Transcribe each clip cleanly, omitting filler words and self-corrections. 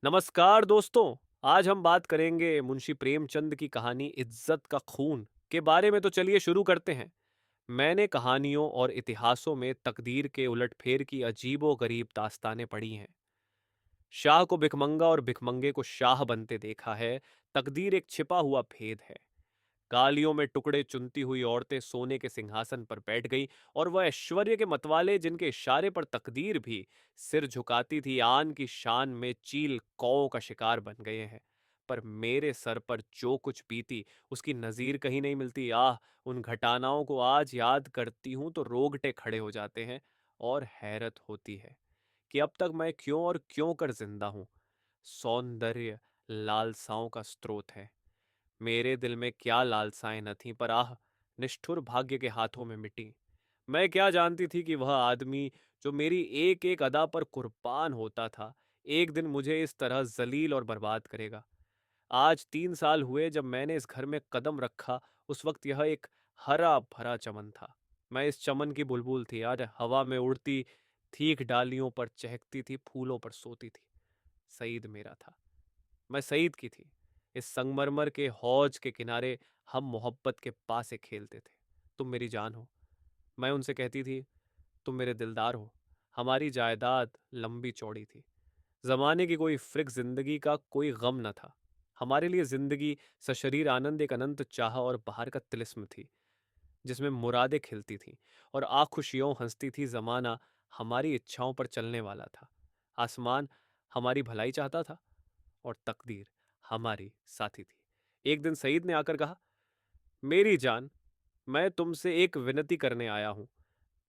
नमस्कार दोस्तों। आज हम बात करेंगे मुंशी प्रेमचंद की कहानी इज्जत का खून के बारे में। तो चलिए शुरू करते हैं। मैंने कहानियों और इतिहासों में तकदीर के उलटफेर की अजीबो-गरीब दास्तानें पढ़ी हैं। शाह को भिखमंगा और भिखमंगे को शाह बनते देखा है। तकदीर एक छिपा हुआ भेद है। गालियों में टुकड़े चुनती हुई औरतें सोने के सिंहासन पर बैठ गई और वह ऐश्वर्य के मतवाले जिनके इशारे पर तकदीर भी सिर झुकाती थी, आन की शान में चील कौओं का शिकार बन गए हैं। पर मेरे सर पर जो कुछ बीती उसकी नजीर कहीं नहीं मिलती। आह, उन घटानाओं को आज याद करती हूं तो रोगटे खड़े हो जाते हैं और हैरत होती है कि अब तक मैं क्यों और क्यों कर जिंदा हूं। सौंदर्य लालसाओं का स्रोत है। मेरे दिल में क्या लालसाएं न थीं, पर आह, निष्ठुर भाग्य के हाथों में मिटी। मैं क्या जानती थी कि वह आदमी जो मेरी एक एक अदा पर कुर्बान होता था, एक दिन मुझे इस तरह जलील और बर्बाद करेगा। आज 3 साल हुए जब मैंने इस घर में कदम रखा। उस वक्त यह एक हरा भरा चमन था। मैं इस चमन की बुलबुल थी। आज हवा में उड़ती, थीक डालियों पर चहकती थी, फूलों पर सोती थी। सईद मेरा था, मैं सईद की थी। इस संगमरमर के हौज के किनारे हम मोहब्बत के पासे खेलते थे। तुम मेरी जान हो, मैं उनसे कहती थी। तुम मेरे दिलदार हो। हमारी जायदाद लंबी चौड़ी थी। जमाने की कोई फ्रिक, जिंदगी का कोई गम न था। हमारे लिए जिंदगी सशरीर आनंद एक अनंत चाह और बाहर का तिलिस्म थी, जिसमें मुरादें खिलती थीं और आखुशियों हंसती थी। जमाना हमारी इच्छाओं पर चलने वाला था। आसमान हमारी भलाई चाहता था और तकदीर हमारी साथी थी। एक दिन सईद ने आकर कहा, मेरी जान, मैं तुमसे एक विनती करने आया हूं।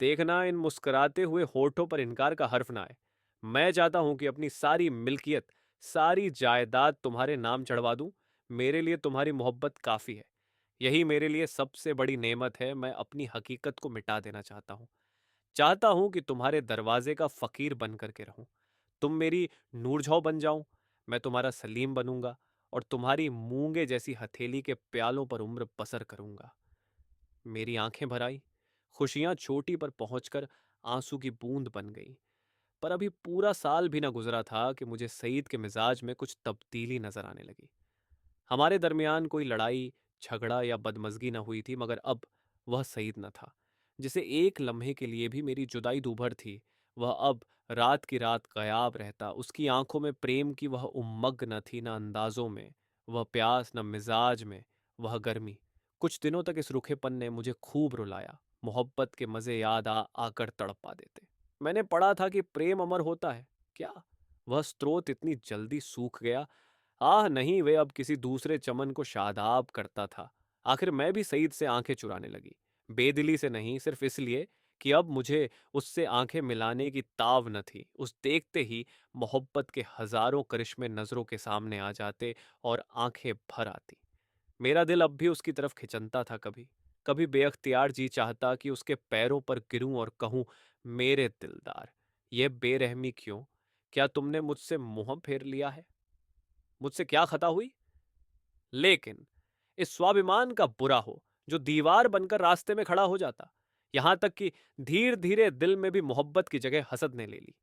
देखना इन मुस्कुराते हुए होठों पर इनकार का हर्फ ना आए। मैं चाहता हूं कि अपनी सारी मिल्कियत, सारी जायदाद तुम्हारे नाम चढ़वा दूं। मेरे लिए तुम्हारी मोहब्बत काफी है। यही मेरे लिए सबसे बड़ी नेमत है। मैं अपनी हकीकत को मिटा देना चाहता हूं। चाहता हूं कि तुम्हारे दरवाजे का फकीर बन करके रहूं। तुम मेरी नूरझाव बन जाऊं। मैं तुम्हारा सलीम बनूंगा और तुम्हारी मूंगे जैसी हथेली के प्यालों पर उम्र बसर करूंगा। मेरी आंखें भर आई। खुशियां चोटी पर पहुंचकर आंसू की बूंद बन गई। पर अभी पूरा साल भी न गुजरा था कि मुझे सईद के मिजाज में कुछ तब्दीली नजर आने लगी। हमारे दरमियान कोई लड़ाई झगड़ा या बदमजगी न हुई थी, मगर अब वह सईद न था जिसे एक लम्हे के लिए भी मेरी जुदाई दूभर थी। वह अब रात की रात गायब रहता। उसकी आंखों में प्रेम की वह उम्मग न थी, न अंदाजों में वह प्यास, न मिजाज में वह गर्मी। कुछ दिनों तक इस रूखेपन ने मुझे खूब रुलाया। मोहब्बत के मजे याद आ आकर तड़पा देते। मैंने पढ़ा था कि प्रेम अमर होता है। क्या वह स्रोत इतनी जल्दी सूख गया? आह नहीं, वे अब किसी दूसरे चमन को शादाब करता था। आखिर मैं भी सईद से आंखें चुराने लगी। बेदिली से नहीं, सिर्फ इसलिए कि अब मुझे उससे आंखें मिलाने की ताव न थी। उस देखते ही मोहब्बत के हजारों करिश्मे नजरों के सामने आ जाते और आंखें भर आती। मेरा दिल अब भी उसकी तरफ खिंचता था। कभी कभी बेअख्तियार जी चाहता कि उसके पैरों पर गिरूं और कहूं, मेरे दिलदार, ये बेरहमी क्यों? क्या तुमने मुझसे मुंह फेर लिया है? मुझसे क्या खता हुई? लेकिन इस स्वाभिमान का बुरा हो जो दीवार बनकर रास्ते में खड़ा हो जाता। यहां तक कि धीरे धीरे दिल में भी मोहब्बत की जगह हसद ने ले ली।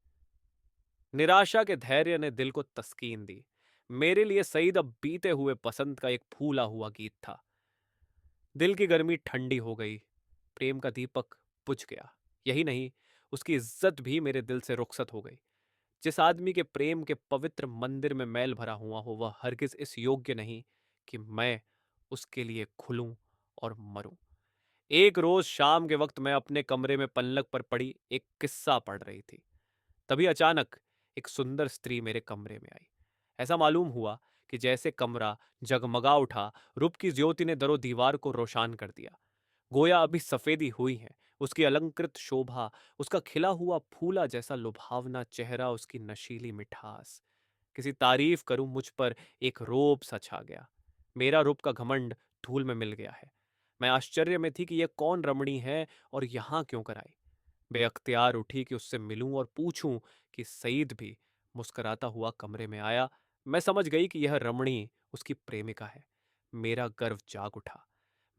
निराशा के धैर्य ने दिल को तस्कीन दी। मेरे लिए सईद अब बीते हुए बसंत का एक फूला हुआ गीत था। दिल की गर्मी ठंडी हो गई। प्रेम का दीपक बुझ गया। यही नहीं, उसकी इज्जत भी मेरे दिल से रुखसत हो गई। जिस आदमी के प्रेम के पवित्र मंदिर में मैल भरा हुआ हो, वह हरगिज इस योग्य नहीं कि मैं उसके लिए खुलूं और मरूं। एक रोज शाम के वक्त मैं अपने कमरे में पलंग पर पड़ी एक किस्सा पढ़ रही थी। तभी अचानक एक सुंदर स्त्री मेरे कमरे में आई। ऐसा मालूम हुआ कि जैसे कमरा जगमगा उठा। रूप की ज्योति ने दरो दीवार को रोशन कर दिया। गोया अभी सफेदी हुई है उसकी अलंकृत शोभा, उसका खिला हुआ फूला जैसा लुभावना चेहरा, उसकी नशीली मिठास। किसी तारीफ करूं मुझ पर एक रोब सा छा गया। मेरा रूप का घमंड धूल में मिल गया है। मैं आश्चर्य में थी कि यह कौन रमणी है और यहां क्यों कर आई। बेअख्तियार उठी कि उससे मिलूं और पूछूं कि सईद भी मुस्कुराता हुआ कमरे में आया। मैं समझ गई कि यह रमणी उसकी प्रेमिका है। मेरा गर्व जाग उठा।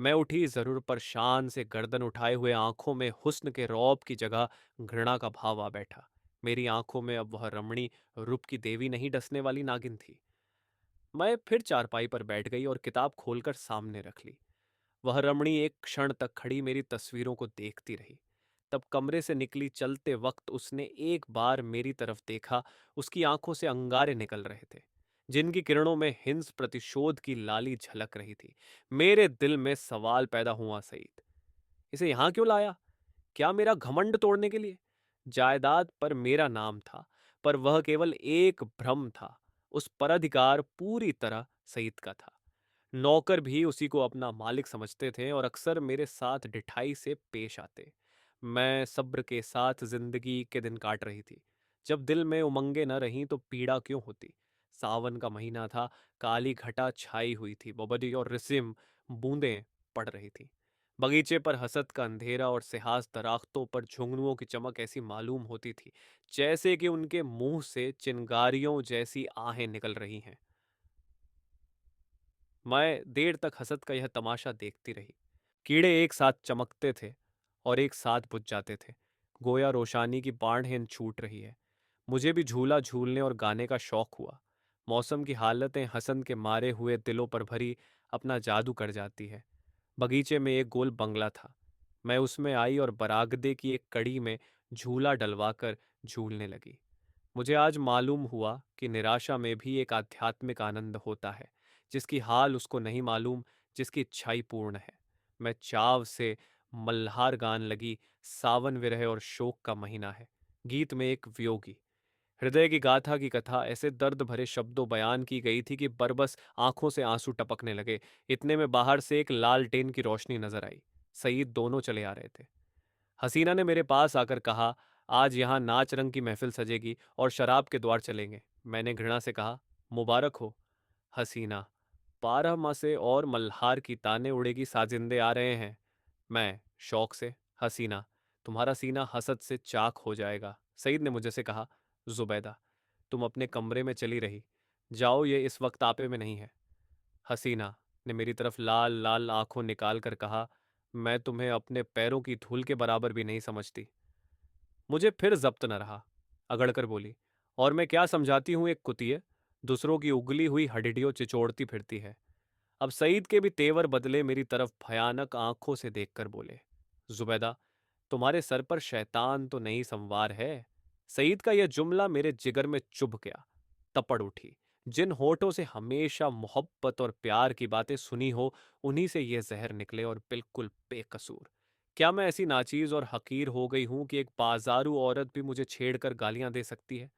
मैं उठी, जरूर पर शान से गर्दन उठाए हुए आंखों में हुस्न के रौब की जगह घृणा का भाव आ बैठा। मेरी आंखों में अब वह रमणी रूप की देवी नहीं डसने वाली नागिन थी। मैं फिर चारपाई पर बैठ गई और किताब खोलकर सामने रख ली। वह रमणी एक क्षण तक खड़ी मेरी तस्वीरों को देखती रही। तब कमरे से निकली चलते वक्त उसने एक बार मेरी तरफ देखा। उसकी आंखों से अंगारे निकल रहे थे, जिनकी किरणों में हिंस प्रतिशोध की लाली झलक रही थी। मेरे दिल में सवाल पैदा हुआ, सईद इसे यहां क्यों लाया? क्या मेरा घमंड तोड़ने के लिए? जायदाद पर मेरा नाम था, पर वह केवल एक भ्रम था। उस पर अधिकार पूरी तरह सईद का था। नौकर भी उसी को अपना मालिक समझते थे और अक्सर मेरे साथ ढिठाई से पेश आते। मैं सब्र के साथ जिंदगी के दिन काट रही थी। जब दिल में उमंगें न रहीं तो पीड़ा क्यों होती? सावन का महीना था, काली घटा छाई हुई थी, बबड़ी और रिसिम बूंदें पड़ रही थी। बगीचे पर हसद का अंधेरा और सिहास दराख्तों पर झुंगनुओं की चमक ऐसी मालूम होती थी जैसे कि उनके मुंह से चिंगारियों जैसी आहें निकल रही हैं। मैं देर तक हसद का यह तमाशा देखती रही। कीड़े एक साथ चमकते थे और एक साथ बुझ जाते थे, गोया रोशानी की बाढ़ छूट रही है। मुझे भी झूला झूलने और गाने का शौक हुआ। मौसम की हालतें हसन के मारे हुए दिलों पर भरी अपना जादू कर जाती है। बगीचे में एक गोल बंगला था। मैं उसमें आई और बरागदे की एक कड़ी में झूला डलवाकर झूलने लगी। मुझे आज मालूम हुआ कि निराशा में भी एक आध्यात्मिक आनंद होता है, जिसकी हाल उसको नहीं मालूम, जिसकी इच्छाई पूर्ण है। मैं चाव से मल्हार गान लगी। सावन विरह और शोक का महीना है। गीत में एक वियोगी हृदय की गाथा की कथा ऐसे दर्द भरे शब्दों बयान की गई थी कि बरबस आंखों से आंसू टपकने लगे। इतने में बाहर से एक लालटेन की रोशनी नजर आई। सईद दोनों चले आ रहे थे। हसीना ने मेरे पास आकर कहा, आज यहाँ नाच रंग की महफिल सजेगी और शराब के द्वार चलेंगे। मैंने घृणा से कहा, मुबारक हो हसीना, 12 मासे और मल्हार की ताने उड़ेगी, साजिंदे आ रहे हैं। मैं शौक से, हसीना, तुम्हारा सीना हसद से चाक हो जाएगा। सईद ने मुझे से कहा, जुबैदा, तुम अपने कमरे में चली रही, जाओ, ये इस वक्त आपे में नहीं है। हसीना ने मेरी तरफ लाल लाल आंखों निकाल कर कहा, मैं तुम्हें अपने पैरों की धूल के बराबर भी नहीं समझती। मुझे फिर जब्त न रहा, अगड़कर बोली, और मैं क्या समझाती हूँ एक कुतिये, दूसरों की उगली हुई हडिडियों चिचोड़ती फिरती है। अब सईद के भी तेवर बदले मेरी तरफ भयानक आंखों से देखकर बोले, जुबैदा, तुम्हारे सर पर शैतान तो नहीं संवार है? सईद का यह जुमला मेरे जिगर में चुभ गया। तपड़ उठी। जिन होठों से हमेशा मोहब्बत और प्यार की बातें सुनी हो, उन्हीं से यह जहर निकले, और बिल्कुल बेकसूर। क्या मैं ऐसी नाचीज और हकीर हो गई हूं कि एक बाजारू औरत भी मुझे छेड़कर गालियां दे सकती है?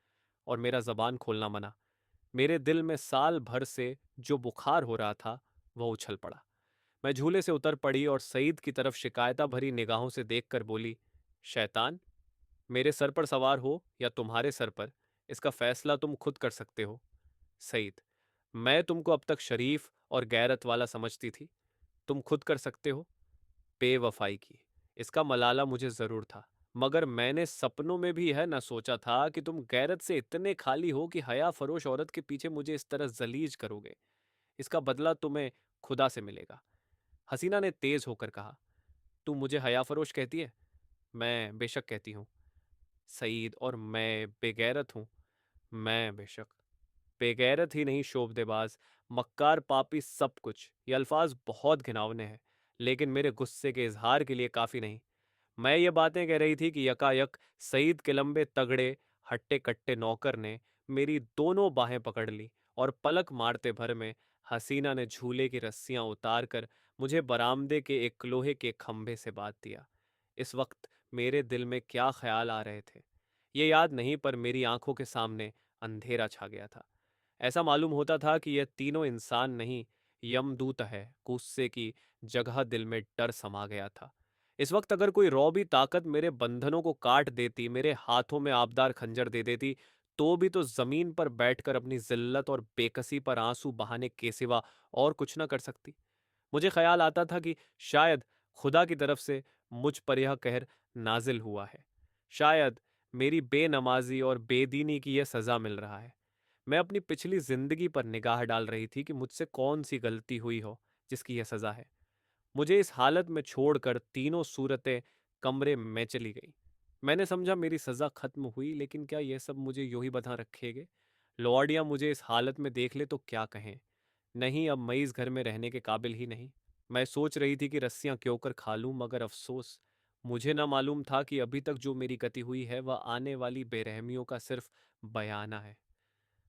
और मेरा जबान खोलना मना। मेरे दिल में साल भर से जो बुखार हो रहा था, वह उछल पड़ा। मैं झूले से उतर पड़ी और सईद की तरफ शिकायता भरी निगाहों से देखकर बोली, शैतान, मेरे सर पर सवार हो या तुम्हारे सर पर, इसका फैसला तुम खुद कर सकते हो। सईद, मैं तुमको अब तक शरीफ और गैरत वाला समझती थी, तुम खुद कर सकते हो। बेवफाई की, इसका मलाला मुझे जरूर था, मगर मैंने सपनों में भी यह न सोचा था कि तुम गैरत से इतने खाली हो कि हया फरोश औरत के पीछे मुझे इस तरह जलीज करोगे। इसका बदला तुम्हें खुदा से मिलेगा। हसीना ने तेज होकर कहा, तू मुझे हया फरोश कहती है? मैं बेशक कहती हूँ सईद, और मैं बेगैरत हूँ। मैं बेशक बेगैरत ही नहीं, शोबदेबाज, मक्कार, पापी, सब कुछ। ये अल्फाज बहुत घिनौने हैं, लेकिन मेरे गुस्से के इजहार के लिए काफी नहीं। मैं ये बातें कह रही थी कि यकायक सईद के लंबे तगड़े हट्टे कट्टे नौकर ने मेरी दोनों बाहें पकड़ ली, और पलक मारते भर में हसीना ने झूले की रस्सियां उतार कर मुझे बरामदे के एक लोहे के खंभे से बांध दिया। इस वक्त मेरे दिल में क्या ख्याल आ रहे थे, ये याद नहीं, पर मेरी आंखों के सामने अंधेरा छा गया था। ऐसा मालूम होता था कि यह तीनों इंसान नहीं, यमदूत है। गुस्से की जगह दिल में डर समा गया था। इस वक्त अगर कोई रौबी ताकत मेरे बंधनों को काट देती, मेरे हाथों में आबदार खंजर दे देती, तो भी तो जमीन पर बैठकर अपनी जिल्लत और बेकसी पर आंसू बहाने के सिवा और कुछ न कर सकती। मुझे ख्याल आता था कि शायद खुदा की तरफ से मुझ पर यह कहर नाजिल हुआ है। शायद मेरी बेनमाजी और बेदीनी की यह सजा मिल रहा है। मैं अपनी पिछली जिंदगी पर निगाह डाल रही थी कि मुझसे कौन सी गलती हुई हो जिसकी यह सजा है। मुझे इस हालत में छोड़कर तीनों सूरतें कमरे में चली गई। मैंने समझा मेरी सज़ा खत्म हुई, लेकिन क्या यह सब मुझे यूं ही बंधा रखेगे? लॉर्ड या मुझे इस हालत में देख ले तो क्या कहें? नहीं, अब मैं इस घर में रहने के काबिल ही नहीं। मैं सोच रही थी कि रस्सियां क्यों कर खा लूं, मगर अफसोस, मुझे ना मालूम था कि अभी तक जो मेरी गति हुई है वह आने वाली बेरहमियों का सिर्फ बयाना है।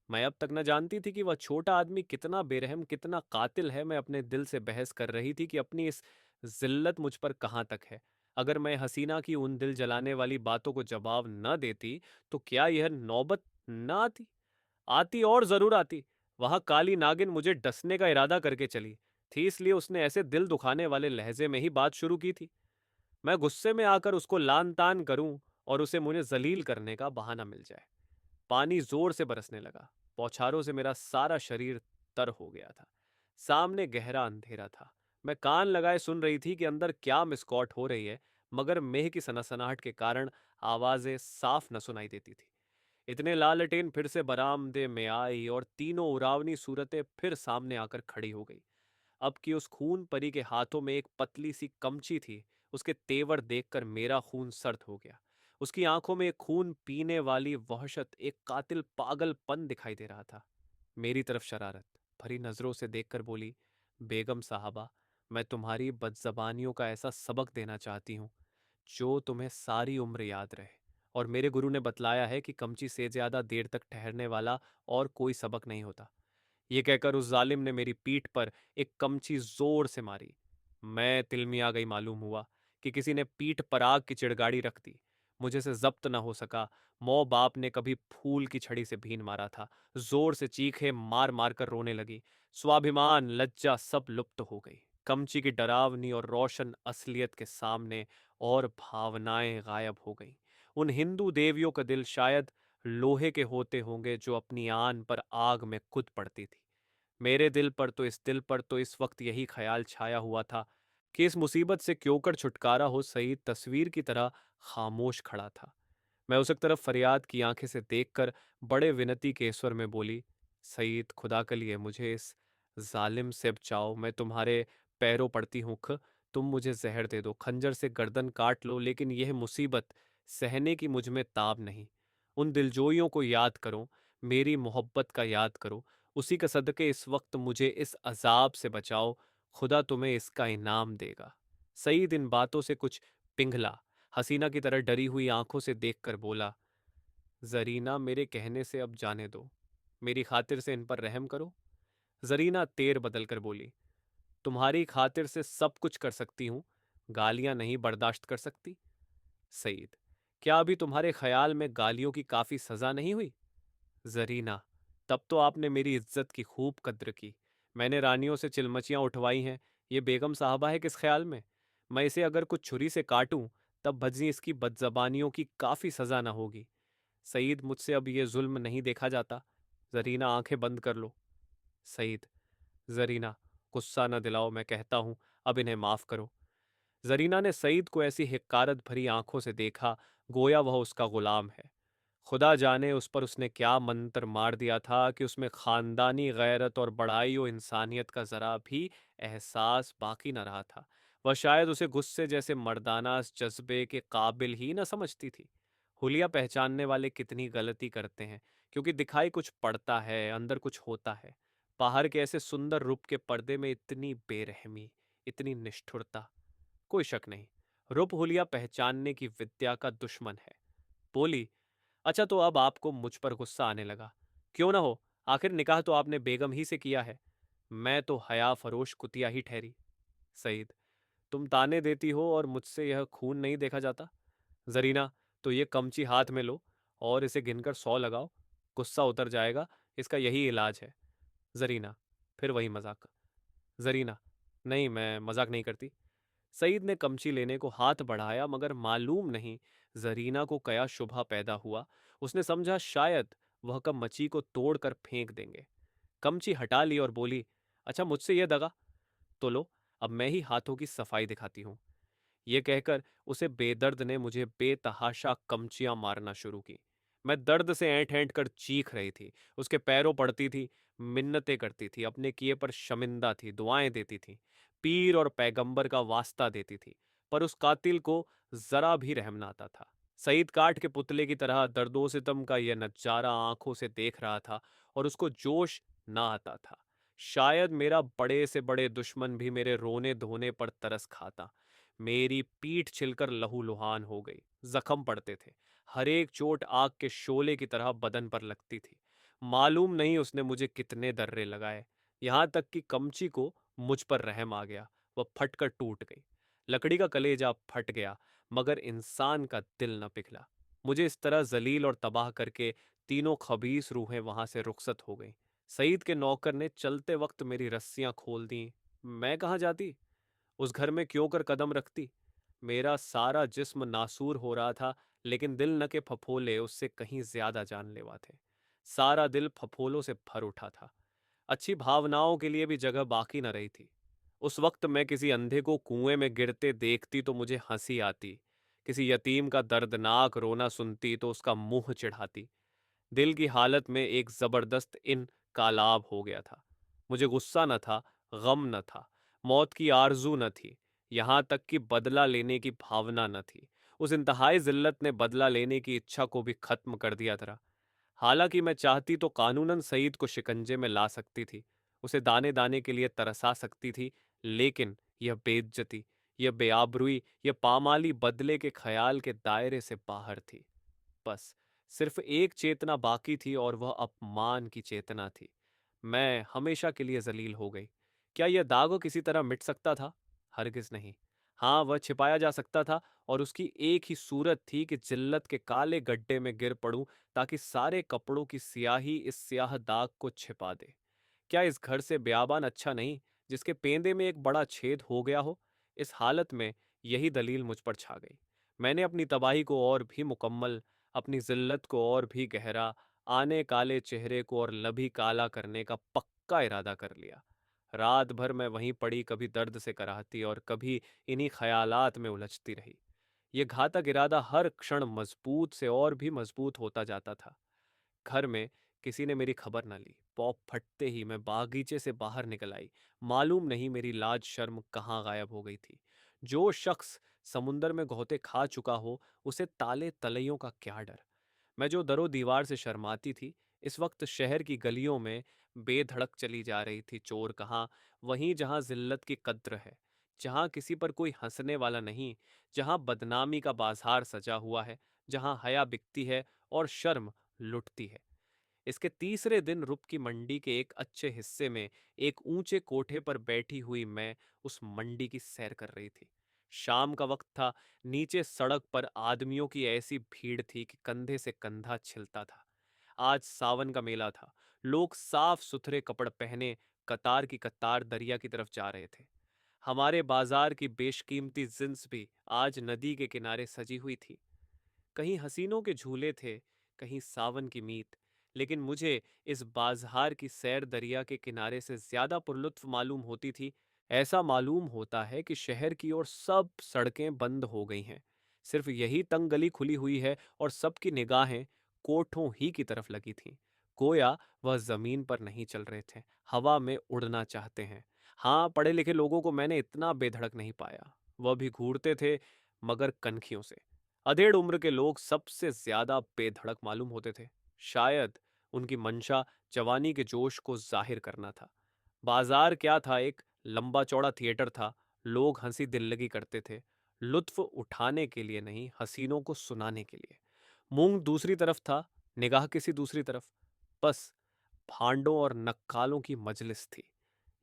मैं अब तक न जानती थी कि वह छोटा आदमी कितना बेरहम, कितना कातिल है। मैं अपने दिल से बहस कर रही थी कि अपनी इस जिल्लत मुझ पर कहाँ तक है। अगर मैं हसीना की उन दिल जलाने वाली बातों को जवाब न देती तो क्या यह नौबत न आती? आती, और जरूर आती। वहां काली नागिन मुझे डसने का इरादा करके चली थी, इसलिए उसने ऐसे दिल दुखाने वाले लहजे में ही बात शुरू की थी। मैं गुस्से में आकर उसको लान तान करूं और उसे मुझे जलील करने का बहाना मिल जाए। पानी जोर से बरसने लगा। बौछारों से मेरा सारा शरीर तर हो गया था। सामने गहरा अंधेरा था। मैं कान लगाए सुन रही थी कि अंदर क्या मिसकॉट हो रही है, मगर मेह की सनसनाहट के कारण आवाजें साफ न सुनाई देती थी। इतने लालटेन फिर से बरामदे में आई और तीनों उरावनी सूरतें फिर सामने आकर खड़ी हो गई। अब की उस खून परी के हाथों में एक पतली सी कमची थी। उसके तेवर देखकर मेरा खून सर्द हो गया। उसकी आंखों में एक खून पीने वाली वहशत, एक कातिल पागलपन दिखाई दे रहा था। मेरी तरफ शरारत भरी नजरों से देखकर बोली, बेगम साहबा, मैं तुम्हारी बदजबानियों का ऐसा सबक देना चाहती हूँ जो तुम्हें सारी उम्र याद रहे। और मेरे गुरु ने बतलाया है कि कमची से ज्यादा देर तक ठहरने वाला और कोई सबक नहीं होता। ये कहकर उस जालिम ने मेरी पीठ पर एक कमची जोर से मारी। मैं तिलमिया गई। मालूम हुआ कि किसी ने पीठ पर आग की चिड़गाड़ी रख दी। मुझे से जब्त न हो सका। मौ बाप ने कभी फूल की छड़ी से भीन मारा था। जोर से चीखे मार मार कर रोने लगी। स्वाभिमान, लज्जा सब लुप्त हो गई। कमची की डरावनी और रोशन असलियत के सामने और भावनाएं गायब हो गईं। उन हिंदू देवियों का दिल शायद लोहे के होते होंगे जो अपनी आन पर आग में कूद पड़ती थी। मेरे दिल पर तो इस वक्त यही ख्याल छाया हुआ था कि इस मुसीबत से क्यों कर छुटकारा हो। सईद तस्वीर की तरह खामोश खड़ा था। मैं उस तरफ फरियाद की आंखें से देखकर बड़े विनती के स्वर में बोली, सईद, खुदा के लिए मुझे इस जालिम से बचाओ। मैं तुम्हारे पैरों पड़ती हूँ। तुम मुझे जहर दे दो, खंजर से गर्दन काट लो, लेकिन यह मुसीबत सहने की मुझ में ताब नहीं। उन दिलजोइयों को याद करो, मेरी मोहब्बत का याद करो। उसी के सदके इस वक्त मुझे इस अजाब से बचाओ। खुदा तुम्हें इसका इनाम देगा। सईद इन बातों से कुछ पिघला। हसीना की तरह डरी हुई आंखों से देखकर बोला, जरीना, मेरे कहने से अब जाने दो। मेरी खातिर से इन पर रहम करो। जरीना तेर बदल कर बोली, तुम्हारी खातिर से सब कुछ कर सकती हूं, गालियां नहीं बर्दाश्त कर सकती। सईद, क्या अभी तुम्हारे ख्याल में गालियों की काफी सजा नहीं हुई? जरीना, तब तो आपने मेरी इज्जत की खूब कद्र की। मैंने रानियों से चिलमचियां उठवाई हैं। ये बेगम साहबा है किस ख्याल में? मैं इसे अगर कुछ छुरी से काटूं तब भजी इसकी बदजबानियों की काफी सजा न होगी। सईद, मुझसे अब ये जुल्म नहीं देखा जाता। जरीना, आंखें बंद कर लो। सईद, जरीना, गुस्सा न दिलाओ, मैं कहता हूं अब इन्हें माफ करो। जरीना ने सईद को ऐसी हिक्कारत भरी आंखों से देखा, गोया वह उसका गुलाम है। खुदा जाने उस पर उसने क्या मंत्र मार दिया था कि उसमें खानदानी गैरत और बड़ाई और इंसानियत का जरा भी एहसास बाकी न रहा था। वह शायद उसे गुस्से जैसे मर्दाना जज्बे के काबिल ही न समझती थी। हुलिया पहचानने वाले कितनी गलती करते हैं, क्योंकि दिखाई कुछ पड़ता है, अंदर कुछ होता है। बाहर के ऐसे सुंदर रूप के पर्दे में इतनी बेरहमी, इतनी निष्ठुरता। कोई शक नहीं, रूप हुलिया पहचानने की विद्या का दुश्मन है। बोली, अच्छा, तो अब आपको मुझ पर गुस्सा आने लगा? क्यों ना हो, आखिर निकाह तो आपने बेगम ही से किया है। मैं तो हया फरोश कुतिया ही ठहरी। सईद, तुम ताने देती हो और मुझसे यह खून नहीं देखा जाता। जरीना, तो ये कमची हाथ में लो और इसे गिनकर 100 लगाओ। गुस्सा उतर जाएगा, इसका यही इलाज है। जरीना, फिर वही मजाक। जरीना, नहीं, मैं मजाक नहीं करती। सईद ने कमची लेने को हाथ बढ़ाया, मगर मालूम नहीं जरीना को कया शुभा पैदा हुआ। उसने समझा शायद वह कब मची को तोड़कर फेंक देंगे। कमची हटा ली और बोली, अच्छा, मुझसे यह दगा तो लो, अब मैं ही हाथों की सफाई दिखाती हूं। यह कहकर उसे बेदर्द ने मुझे बेतहाशा कमचियां मारना शुरू की। मैं दर्द से ऐंठ ऐंठ कर चीख रही थी। उसके पैरों पड़ती थी, मिन्नतें करती थी, अपने किए पर शर्मिंदा थी, दुआएं देती थी, पीर और पैगंबर का वास्ता देती थी। पर उस कातिल को जरा भी रहम ना आता था। सईद काठ के पुतले की तरह दर्दो सितम का यह नजारा आंखों से देख रहा था और उसको जोश ना आता था। शायद मेरा बड़े से बड़े दुश्मन भी मेरे रोने धोने पर तरस खाता। मेरी पीठ छिलकर लहूलुहान हो गई, जख्म पड़ते थे। हर एक चोट आग के शोले की तरह बदन पर लगती थी। मालूम नहीं उसने मुझे कितने दर्रे लगाए। यहाँ तक कि कमची को मुझ पर रहम आ गया। वह फटकर टूट गई। लकड़ी का कलेजा फट गया, मगर इंसान का दिल न पिघला। मुझे इस तरह जलील और तबाह करके तीनों खबीस रूहें वहां से रुखसत हो गईं। सईद के नौकर ने चलते वक्त मेरी रस्सियां खोल दी। मैं कहाँ जाती? उस घर में क्यों कर कदम रखती? मेरा सारा जिस्म नासूर हो रहा था, लेकिन दिल न के फफोले उससे कहीं ज्यादा जानलेवा थे। सारा दिल फफोलों से भर उठा था। अच्छी भावनाओं के लिए भी जगह बाकी न रही थी। उस वक्त मैं किसी अंधे को कुएं में गिरते देखती तो मुझे हंसी आती। किसी यतीम का दर्दनाक रोना सुनती तो उसका मुंह चिढ़ाती। दिल की हालत में एक जबरदस्त इनकालाब हो गया था। मुझे गुस्सा न था, गम न था, मौत की आरजू न थी, यहां तक कि बदला लेने की भावना न थी। उस इंतहाई जिल्लत ने बदला लेने की इच्छा को भी खत्म कर दिया था। हालांकि मैं चाहती तो कानूनन सईद को शिकंजे में ला सकती थी, उसे दाने दाने के लिए तरसा सकती थी, लेकिन यह बेइज्जती, यह बेआबरूई, यह पामाली बदले के ख्याल के दायरे से बाहर थी। बस सिर्फ एक चेतना बाकी थी और वह अपमान की चेतना थी। मैं हमेशा के लिए जलील हो गई। क्या यह दाग किसी तरह मिट सकता था? हरगिज नहीं। हाँ, वह छिपाया जा सकता था, और उसकी एक ही सूरत थी कि जिल्लत के काले गड्ढे में गिर पड़ूं, ताकि सारे कपड़ों की स्याही इस स्याह दाग को छिपा दे। क्या इस घर से बयाबान अच्छा नहीं, जिसके पेंदे में एक बड़ा छेद हो गया हो? इस हालत में यही दलील मुझ पर छा गई। मैंने अपनी तबाही को और भी मुकम्मल, अपनी जिल्लत को और भी गहरा, आने काले चेहरे को और लभी काला करने का पक्का इरादा कर लिया। रात भर मैं वहीं पड़ी, कभी दर्द से कराहती और कभी इन्हीं ख्यालात में उलझती रही। ये घातक इरादा हर क्षण मजबूत से और भी मजबूत होता जाता था। घर में किसी ने मेरी खबर न ली। पॉप फटते ही मैं बागीचे से बाहर निकल आई। मालूम नहीं मेरी लाज शर्म कहाँ गायब हो गई थी। जो शख्स समुंदर में गोते खा चुका हो, उसे ताले तलैयों का क्या डर। मैं जो दरो दीवार से शर्माती थी, इस वक्त शहर की गलियों में बेधड़क चली जा रही थी। चोर कहाँ? वहीं जहां जिल्लत की कद्र है, जहां किसी पर कोई हंसने वाला नहीं, जहां बदनामी का बाजार सजा हुआ है, जहां हया बिकती है और शर्म लुटती है। इसके तीसरे दिन रुप की मंडी के एक अच्छे हिस्से में एक ऊंचे कोठे पर बैठी हुई मैं उस मंडी की सैर कर रही थी। शाम का वक्त था। नीचे सड़क पर आदमियों की ऐसी भीड़ थी कि कंधे से कंधा छिलता था। आज सावन का मेला था। लोग साफ सुथरे कपड़े पहने कतार की कतार दरिया की तरफ जा रहे थे। हमारे बाजार की बेशकीमती जिन्स भी आज नदी के किनारे सजी हुई थी। कहीं हसीनों के झूले थे, कहीं सावन की मीत, लेकिन मुझे इस बाजार की सैर दरिया के किनारे से ज्यादा पुरलुत्फ मालूम होती थी। ऐसा मालूम होता है कि शहर की ओर सब सड़कें बंद हो गई हैं। सिर्फ यही तंग गली खुली हुई है और सबकी निगाहें कोठों ही की तरफ लगी थीं। गोया वह जमीन पर नहीं चल रहे थे, हवा में उड़ना चाहते हैं। हाँ, पढ़े लिखे लोगों को मैंने इतना बेधड़क नहीं पाया। वह भी घूरते थे, मगर कनखियों से। अधेड़ उम्र के लोग सबसे ज्यादा बेधड़क मालूम होते थे। शायद उनकी मंशा जवानी के जोश को जाहिर करना था। बाजार क्या था, एक लंबा चौड़ा थिएटर था। लोग हंसी दिल्लगी करते थे, लुत्फ उठाने के लिए नहीं, हसीनों को सुनाने के लिए। मुंह दूसरी तरफ था, निगाह किसी दूसरी तरफ। बस भांडों और नक्कालों की मजलिस थी।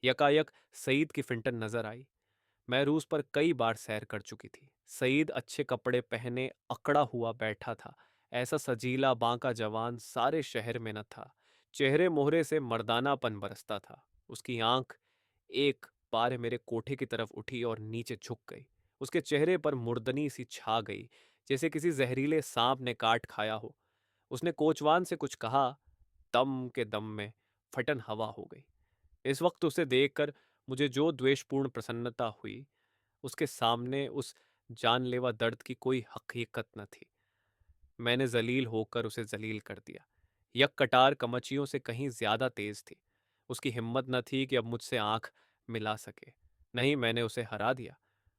यकायक सईद की फिंटन नजर आई। मैं रूस पर कई बार सैर कर चुकी थी। सईद अच्छे कपड़े पहने अकड़ा हुआ बैठा था। ऐसा सजीला बांका जवान सारे शहर में न था। चेहरे मोहरे से मर्दानापन बरसता था। उसकी आंख एक बार मेरे कोठे की तरफ उठी और नीचे झुक गई। उसके चेहरे पर मुर्दनी सी छा गई, जैसे किसी जहरीले सांप ने काट खाया हो। उसने कोचवान से कुछ कहा। दम के दम में फटन हवा हो गई। इस वक्त उसे देखकर मुझे जो द्वेषपूर्ण प्रसन्नता हुई, उसके सामने उस जानलेवा दर्द की कोई हकीकत न थी। मैंने जलील होकर उसे जलील कर दिया। यक कटार कमचियों से कहीं ज्यादा तेज थी। उसकी हिम्मत न थी कि अब मुझसे आंख मिला सके। नहीं, मैंने उसे हरा दिया।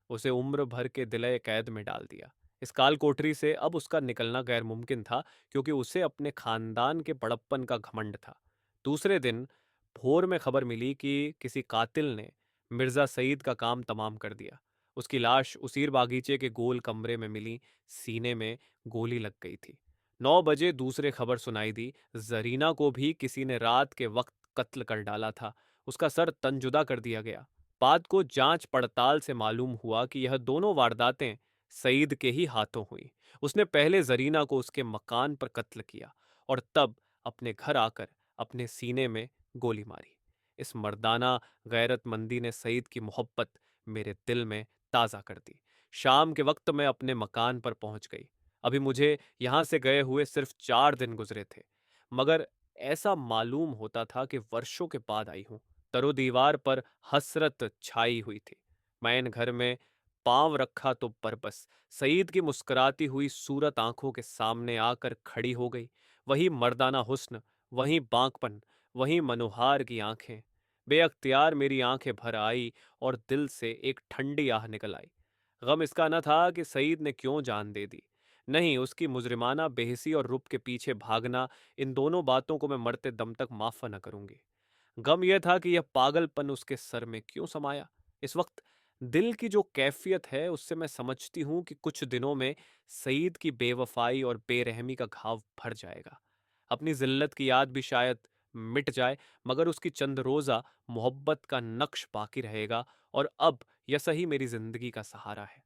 उसे उम्र भर के दिले कैद में डाल दिया। इस काल कोठरी से अब उसका निकलना गैर मुमकिन था, क्योंकि उसे अपने खानदान के बड़प्पन का घमंड था। दूसरे दिन भोर में खबर मिली कि किसी कातिल ने मिर्जा सईद का काम तमाम कर दिया। उसकी लाश उसीर बागीचे के गोल कमरे में मिली, सीने में गोली लग गई थी। 9 बजे दूसरे खबर सुनाई दी, जरीना को भी किसी ने रात के वक्त कत्ल कर डाला था। उसका सर तंजुदा कर दिया गया। बाद को जांच पड़ताल से मालूम हुआ कि यह दोनों वारदातें सईद के ही हाथों हुई। उसने पहले जरीना को उसके मकान पर कत्ल किया और तब अपने घर आकर अपने सीने में गोली मारी। इस मर्दाना गैरतमंदी ने सईद की मोहब्बत मेरे दिल में ताज़ा कर दी। शाम के वक्त मैं अपने मकान पर पहुंच गई। अभी मुझे यहां से गए हुए सिर्फ 4 दिन गुजरे थे, मगर ऐसा मालूम होता था कि वर्षों के बाद आई हूं। तरो दीवार पर हसरत छाई हुई थी। मैं घर में पांव रखा तो बरबस सईद की मुस्कुराती हुई सूरत आंखों के सामने आकर खड़ी हो गई। वही मर्दाना हुस्न, वही बांकपन, वही मनोहार की आंखें। बेअख्तियार मेरी आंखें भर आई और दिल से एक ठंडी आह निकल आई। गम इसका न था कि सईद ने क्यों जान दे दी, नहीं, उसकी मुजरिमाना बेहसी और रुप के पीछे भागना। इन दोनों बातों को मैं मरते दम तक माफ न करूंगी। गम यह था कि यह पागलपन उसके सर में क्यों समाया। इस वक्त दिल की जो कैफियत है, उससे मैं समझती हूं कि कुछ दिनों में सईद की बेवफाई और बेरहमी का घाव भर जाएगा। अपनी जिल्लत की याद भी शायद मिट जाए, मगर उसकी चंद रोजा मोहब्बत का नक्श बाकी रहेगा। और अब यह सही मेरी जिंदगी का सहारा है।